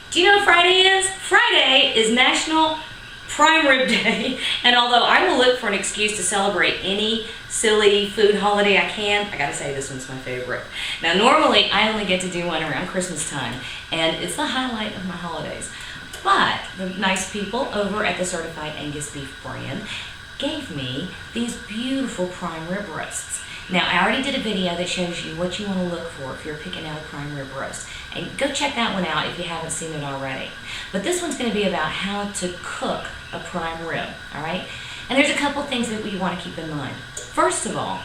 Do you know what Friday is? Friday is National Prime Rib Day, and although I will look for an excuse to celebrate any silly food holiday I can, I gotta say this one's my favorite. Now normally I only get to do one around Christmas time, and it's the highlight of my holidays. But the nice people over at the Certified Angus Beef brand gave me these beautiful prime rib roasts. Now, I already did a video that shows you what you want to look for if you're picking out a prime rib roast. And go check that one out if you haven't seen it already. But this one's going to be about how to cook a prime rib, all right? And there's a couple things that we want to keep in mind. First of all,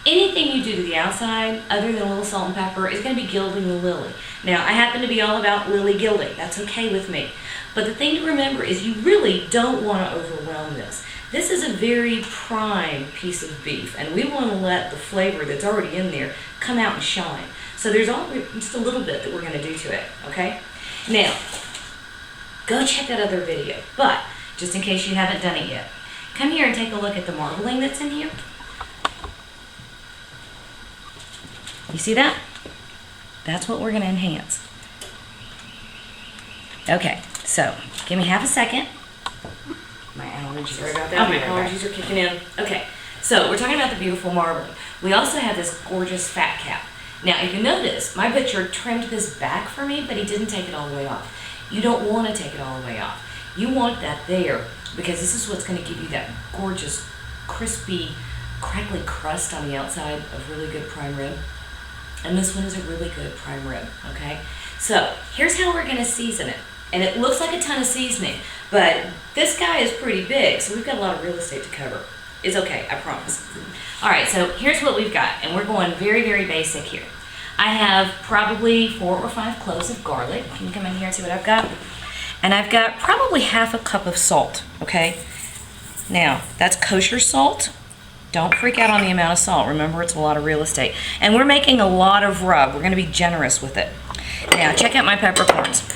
anything you do to the outside, other than a little salt and pepper, is going to be gilding the lily. Now, I happen to be all about lily gilding. That's okay with me. But the thing to remember is you really don't want to overwhelm this. This is a very prime piece of beef, and we want to let the flavor that's already in there come out and shine. So there's just a little bit that we're going to do to it, okay? Now, go check that other video, but just in case you haven't done it yet, come here and take a look at the marbling that's in here. You see that? That's what we're going to enhance. Okay, so give me half a second. My allergies. Sorry about that. Oh, my allergies are kicking in. Okay, so we're talking about the beautiful marbling. We also have this gorgeous fat cap. Now, if you notice, my butcher trimmed this back for me, but he didn't take it all the way off. You don't want to take it all the way off. You want that there because this is what's going to give you that gorgeous, crispy, crackly crust on the outside of really good prime rib. And this one is a really good prime rib, okay? So, here's how we're going to season it. And it looks like a ton of seasoning, but this guy is pretty big, so we've got a lot of real estate to cover. It's okay, I promise. All right, so here's what we've got, and we're going very, very basic here. I have probably 4 or 5 cloves of garlic. Can you come in here and see what I've got? And I've got probably half a cup of salt, okay? Now, that's kosher salt. Don't freak out on the amount of salt. Remember, it's a lot of real estate. And we're making a lot of rub. We're gonna be generous with it. Now, check out my peppercorns.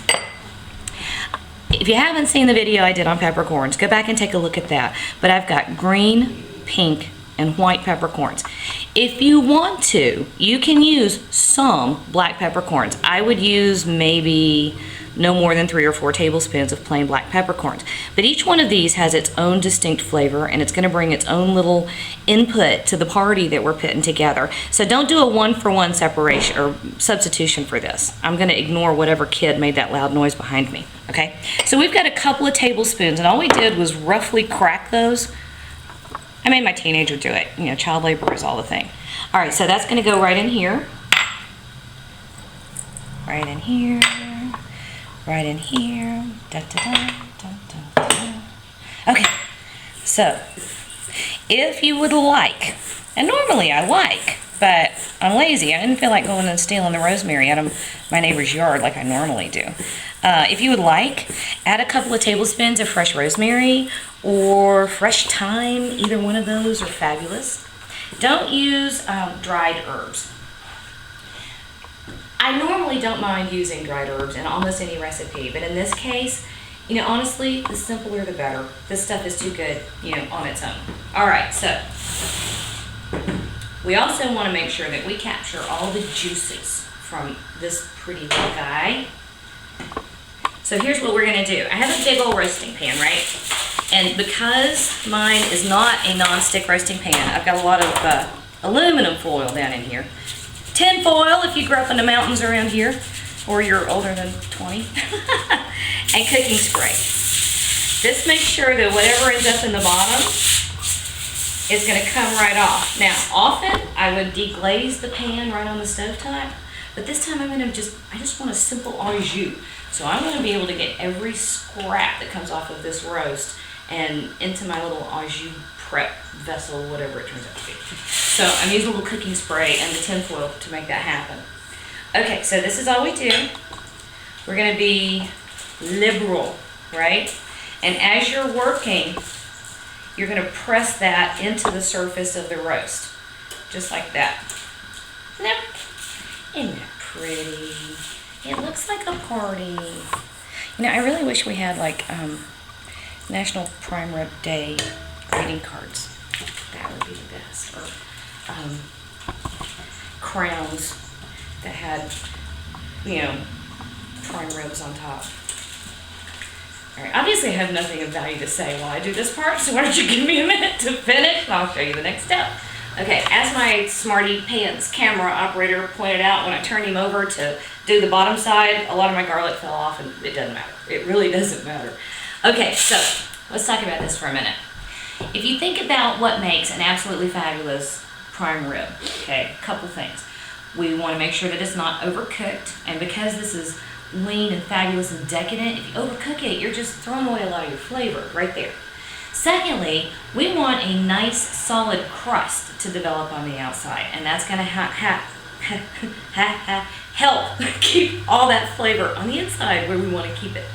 If you haven't seen the video I did on peppercorns, go back and take a look at that. But I've got green, pink, and white peppercorns. If you want to, you can use some black peppercorns. I would use maybe no more than 3 or 4 tablespoons of plain black peppercorns. But each one of these has its own distinct flavor, and it's going to bring its own little input to the party that we're putting together. So don't do a 1-for-1 separation or substitution for this. I'm going to ignore whatever kid made that loud noise behind me. Okay? So we've got a couple of tablespoons, and all we did was roughly crack those. I made my teenager do it. You know, child labor is all the thing. All right, so that's going to go right in here. Right in here. Right in here. Da, da, da, da, da, da. Okay, so if you would like, and normally I like, but I'm lazy. I didn't feel like going and stealing the rosemary out of my neighbor's yard like I normally do. If you would like, add a couple of tablespoons of fresh rosemary or fresh thyme. Either one of those are fabulous. Don't use dried herbs. I normally don't mind using dried herbs in almost any recipe, but in this case, you know, honestly, the simpler the better. This stuff is too good, you know, on its own. All right, so we also want to make sure that we capture all the juices from this pretty little guy. So here's what we're going to do. I have a big old roasting pan, right? And because mine is not a non-stick roasting pan, I've got a lot of aluminum foil down in here. Tin foil if you grew up in the mountains around here, or you're older than 20. And cooking spray. This makes sure that whatever ends up in the bottom is going to come right off. Now, often I would deglaze the pan right on the stovetop, but this time I just want a simple au jus. So I'm going to be able to get every scrap that comes off of this roast and into my little au jus prep vessel, whatever it turns out to be. So I'm using a little cooking spray and the tin foil to make that happen. Okay, so this is all we do. We're going to be liberal, right? And as you're working, you're going to press that into the surface of the roast, just like that. Now, isn't that pretty? It looks like a party. You know, I really wish we had like National Prime Rib Day greeting cards. That would be the best. Or crowns that had, you know, prime ribs on top. All right, obviously I have nothing of value to say while I do this part, so why don't you give me a minute to finish and I'll show you the next step. Okay, as my smarty pants camera operator pointed out when I turned him over to do the bottom side, a lot of my garlic fell off and it doesn't matter. It really doesn't matter. Okay, so let's talk about this for a minute. If you think about what makes an absolutely fabulous prime rib, okay, a couple things. We want to make sure that it's not overcooked, and because this is lean and fabulous and decadent, if you overcook it, you're just throwing away a lot of your flavor right there. Secondly, we want a nice solid crust to develop on the outside, and that's going to help keep all that flavor on the inside where we want to keep it.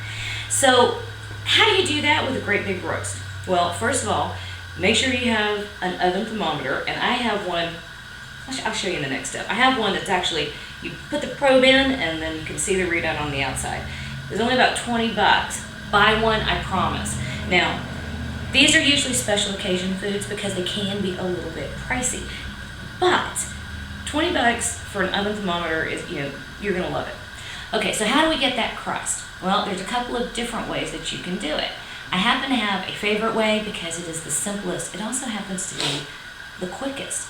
So how do you do that with a great big roast? Well, first of all, make sure you have an oven thermometer, and I have one. I'll show you in the next step. I have one that's actually, you put the probe in and then you can see the readout on the outside. It's only about 20 bucks. Buy one, I promise. Now, these are usually special occasion foods because they can be a little bit pricey. But 20 bucks for an oven thermometer is, you're gonna love it. Okay, so how do we get that crust? Well, there's a couple of different ways that you can do it. I happen to have a favorite way because it is the simplest. It also happens to be the quickest.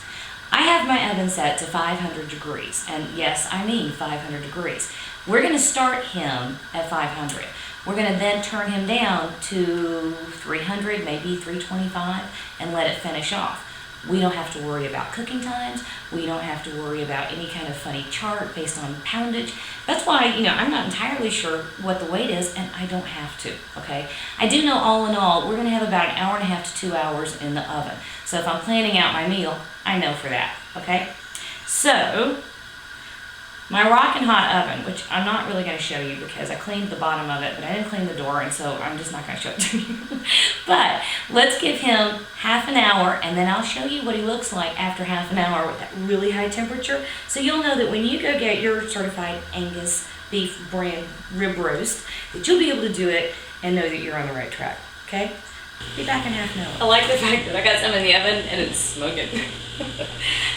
I have my oven set to 500 degrees, and yes, I mean 500 degrees. We're going to start him at 500. We're going to then turn him down to 300, maybe 325, and let it finish off. We don't have to worry about cooking times. We don't have to worry about any kind of funny chart based on poundage. That's why, I'm not entirely sure what the weight is, and I don't have to, okay? I do know all in all, we're going to have about an hour and a half to 2 hours in the oven. So if I'm planning out my meal, I know for that, okay? So, my rockin' hot oven, which I'm not really going to show you because I cleaned the bottom of it, but I didn't clean the door, and so I'm just not going to show it to you. But let's give him half an hour, and then I'll show you what he looks like after half an hour with that really high temperature. So you'll know that when you go get your certified Angus beef brand rib roast, that you'll be able to do it and know that you're on the right track, okay? Be back in half an hour. I like the fact that I got some in the oven and it's smoking.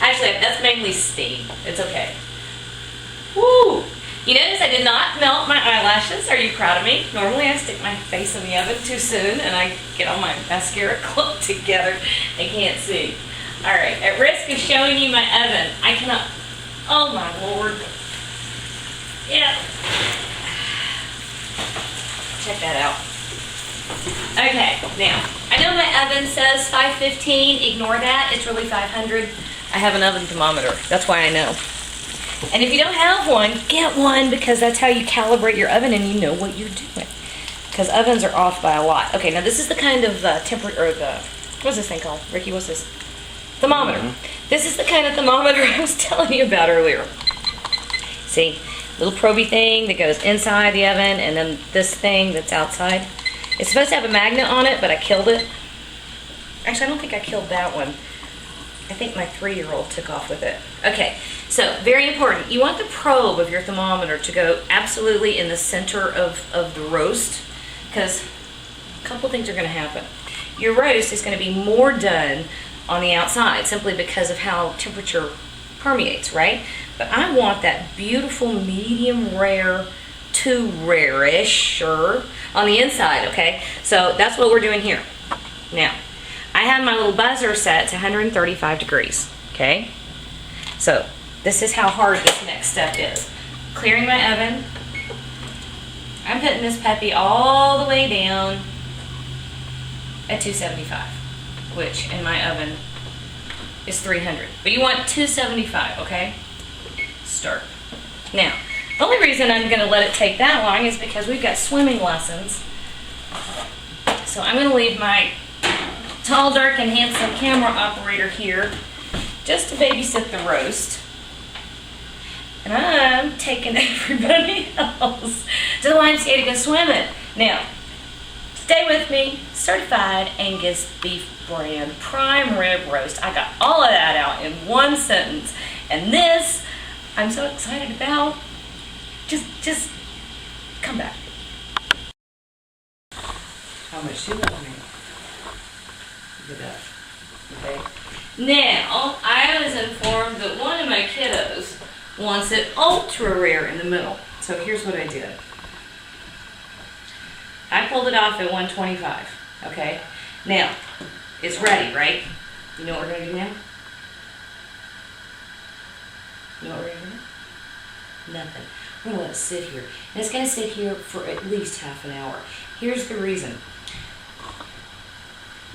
Actually, that's mainly steam. It's okay. Woo! You notice I did not melt my eyelashes. Are you proud of me? Normally I stick my face in the oven too soon and I get all my mascara clumped together. I can't see. Alright, at risk of showing you my oven, I cannot... Oh my lord. Yeah. Check that out. Okay, now, I know my oven says 515. Ignore that. It's really 500. I have an oven thermometer. That's why I know. And if you don't have one, get one because that's how you calibrate your oven and you know what you're doing. Because ovens are off by a lot. Okay, now this is the kind of what's this thing called? Ricky, what's this? Thermometer. Mm-hmm. This is the kind of thermometer I was telling you about earlier. See, little proby thing that goes inside the oven and then this thing that's outside. It's supposed to have a magnet on it, but I killed it. Actually, I don't think I killed that one. I think my 3-year-old took off with it. Okay, so very important. You want the probe of your thermometer to go absolutely in the center of the roast because a couple things are going to happen. Your roast is going to be more done on the outside simply because of how temperature permeates, right? But I want that beautiful medium rare to rare-ish on the inside, okay? So that's what we're doing here. Now, I had my little buzzer set to 135 degrees, okay? So this is how hard this next step is. Clearing my oven. I'm putting this puppy all the way down at 275, which in my oven is 300. But you want 275, okay? Start. Now, the only reason I'm going to let it take that long is because we've got swimming lessons. So I'm going to leave my tall, dark, and handsome camera operator here just to babysit the roast. And I'm taking everybody else to the YMCA to go swimming. Now, stay with me. Certified Angus beef brand prime rib roast. I got all of that out in one sentence. And this, I'm so excited about. Just come back. How much do you love me? Look at that. Okay. Now, I was informed that one of my kiddos wants it ultra rare in the middle. So here's what I did. I pulled it off at 125, okay? Now, it's ready, right? You know what we're gonna do now? You know what we're gonna do? Nothing. We're gonna let it sit here. And it's gonna sit here for at least half an hour. Here's the reason.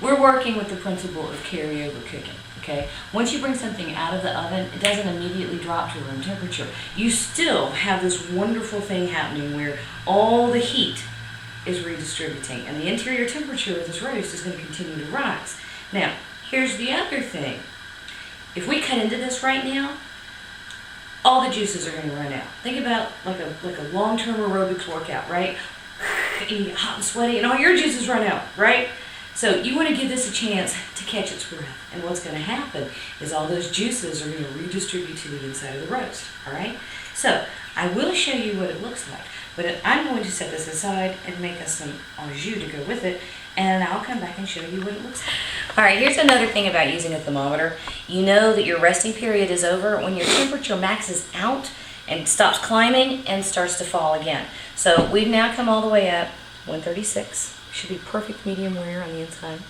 We're working with the principle of carryover cooking, okay? Once you bring something out of the oven, it doesn't immediately drop to room temperature. You still have this wonderful thing happening where all the heat is redistributing, and the interior temperature of this roast is going to continue to rise. Now, here's the other thing. If we cut into this right now, all the juices are going to run out. Think about like a long-term aerobics workout, right? And you get hot and sweaty, and all your juices run out, right? So you want to give this a chance to catch its breath. And what's going to happen is all those juices are going to redistribute to the inside of the roast, all right? So I will show you what it looks like, but I'm going to set this aside and make us some au jus to go with it, and I'll come back and show you what it looks like. All right, here's another thing about using a thermometer. You know that your resting period is over when your temperature maxes out and stops climbing and starts to fall again. So we've now come all the way up, 136. Should be perfect medium rare on the inside.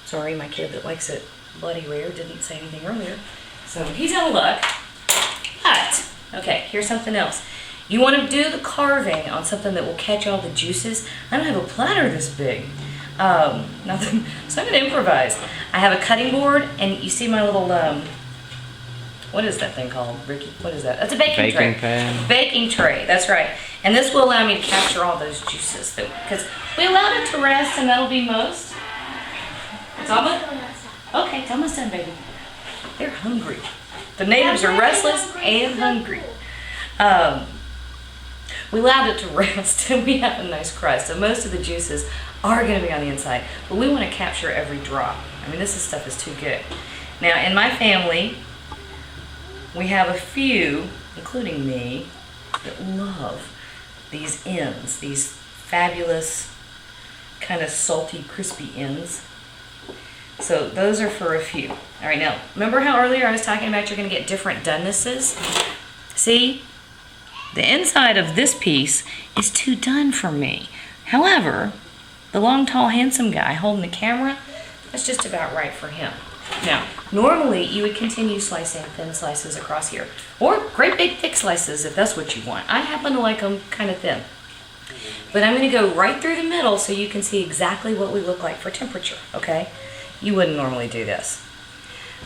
Sorry, my kid that likes it bloody rare didn't say anything earlier. So he's gonna look. But, okay, here's something else. You want to do the carving on something that will catch all the juices. I don't have a platter this big. Nothing, so I'm gonna improvise. I have a cutting board, and you see my little, what is that thing called, Ricky? What is that? That's a baking tray. Baking pan. Baking tray, that's right. And this will allow me to capture all those juices, because we allowed it to rest, and that'll be most. It's almost, okay, it's almost done, baby. They're hungry. The natives are restless and hungry. We allowed it to rest, and we have a nice crust. So most of the juices are going to be on the inside, but we want to capture every drop. I mean, this stuff is too good. Now, in my family, we have a few, including me, that love these ends, these fabulous, kind of salty, crispy ends. So those are for a few. All right, now, remember how earlier I was talking about you're going to get different donenesses? See? The inside of this piece is too done for me. However, the long, tall, handsome guy holding the camera, that's just about right for him. Now, normally you would continue slicing thin slices across here, or great big thick slices if that's what you want. I happen to like them kind of thin. But I'm going to go right through the middle so you can see exactly what we look like for temperature, okay? You wouldn't normally do this.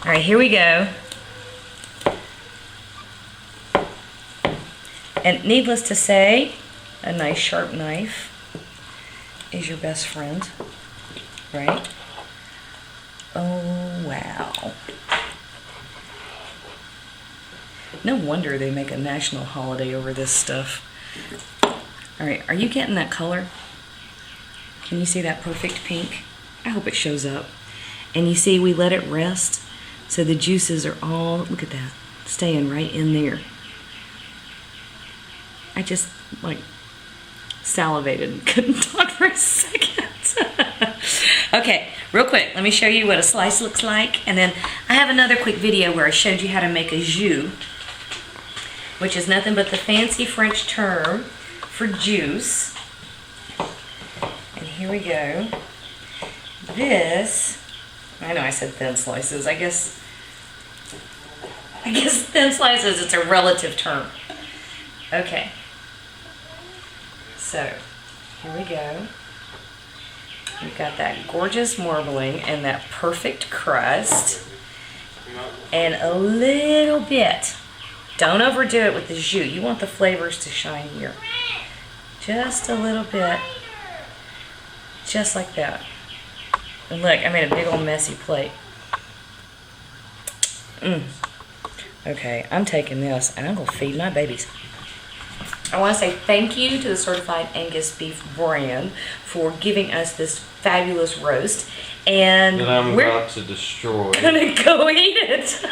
All right, here we go. And needless to say, a nice sharp knife is your best friend, right? Oh, wow. No wonder they make a national holiday over this stuff. All right, are you getting that color? Can you see that perfect pink? I hope it shows up. And you see we let it rest, so the juices are all, look at that, staying right in there. I just, like, salivated and couldn't talk for a second. Okay, real quick, let me show you what a slice looks like. And then I have another quick video where I showed you how to make a jus, which is nothing but the fancy French term for juice. And here we go. This, I know I said thin slices. I guess thin slices, it's a relative term. Okay. So, here we go. We've got that gorgeous marbling and that perfect crust. And a little bit. Don't overdo it with the jus. You want the flavors to shine here. Just a little bit. Just like that. And look, I made a big old messy plate. Okay, I'm taking this and I'm going to feed my babies. I want to say thank you to the Certified Angus Beef brand for giving us this fabulous roast. And I'm about to destroy. We're going to go eat it.